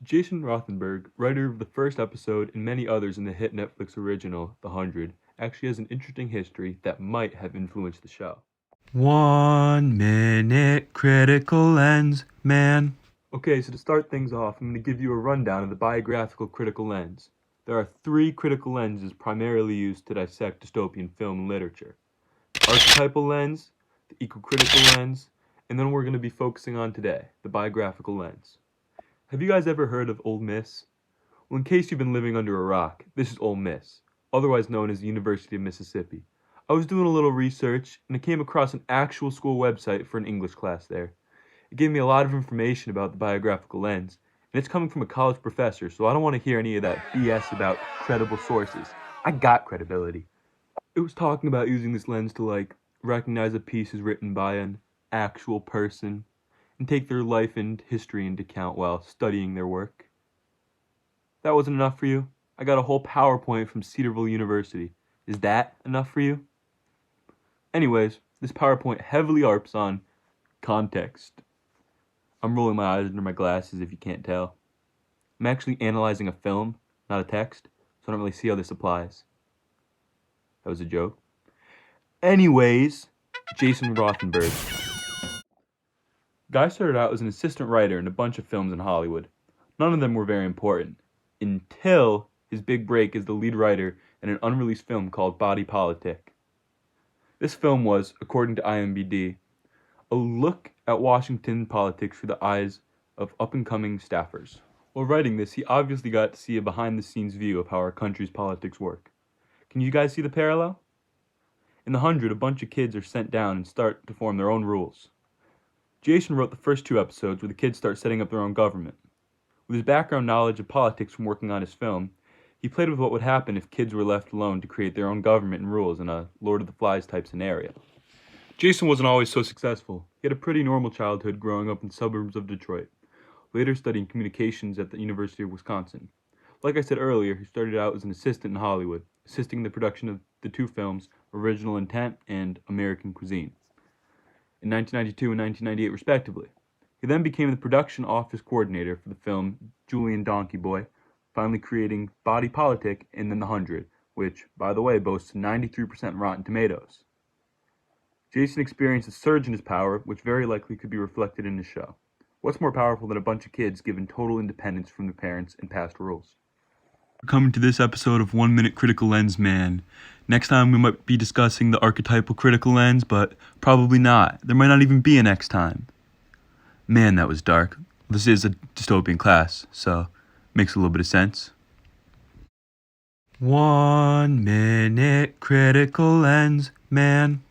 Jason Rothenberg, writer of the first episode and many others in the hit Netflix original, The 100, actually has an interesting history that might have influenced the show. 1 minute critical lens, man. Okay, so to start things off, I'm going to give you a rundown of the biographical critical lens. There are three critical lenses primarily used to dissect dystopian film and literature: the archetypal lens, the eco-critical lens, and then we're going to be focusing on today, the biographical lens. Have you guys ever heard of Ole Miss? Well, in case you've been living under a rock, this is Ole Miss, otherwise known as the University of Mississippi. I was doing a little research and I came across an actual school website for an English class there. It gave me a lot of information about the biographical lens, and it's coming from a college professor, so I don't want to hear any of that BS about credible sources. I got credibility. It was talking about using this lens to, recognize a piece is written by an actual person and take their life and history into account while studying their work. That wasn't enough for you? I got a whole PowerPoint from Cedarville University. Is that enough for you? Anyways, this PowerPoint heavily harps on context. I'm rolling my eyes under my glasses if you can't tell. I'm actually analyzing a film, not a text, so I don't really see how this applies. That was a joke. Anyways, Jason Rothenberg. Guy started out as an assistant writer in a bunch of films in Hollywood. None of them were very important, until his big break as the lead writer in an unreleased film called Body Politic. This film was, according to IMDb, a look at Washington politics through the eyes of up-and-coming staffers. While writing this, he obviously got to see a behind-the-scenes view of how our country's politics work. Can you guys see the parallel? In The 100, a bunch of kids are sent down and start to form their own rules. Jason wrote the first two episodes where the kids start setting up their own government. With his background knowledge of politics from working on his film, he played with what would happen if kids were left alone to create their own government and rules in a Lord of the Flies type scenario. Jason wasn't always so successful. He had a pretty normal childhood growing up in the suburbs of Detroit, later studying communications at the University of Wisconsin. Like I said earlier, he started out as an assistant in Hollywood, assisting in the production of the two films Original Intent and American Cuisine, in 1992 and 1998 respectively. He then became the production office coordinator for the film Julian Donkey Boy, finally creating Body Politic and then The 100, which, by the way, boasts 93% Rotten Tomatoes. Jason experienced a surge in his power, which very likely could be reflected in his show. What's more powerful than a bunch of kids given total independence from their parents and past rules? We're coming to this episode of 1 Minute Critical Lens, man. Next time we might be discussing the archetypal critical lens, but probably not. There might not even be a next time. Man, that was dark. This is a dystopian class, so makes a little bit of sense. 1 minute critical lens, man.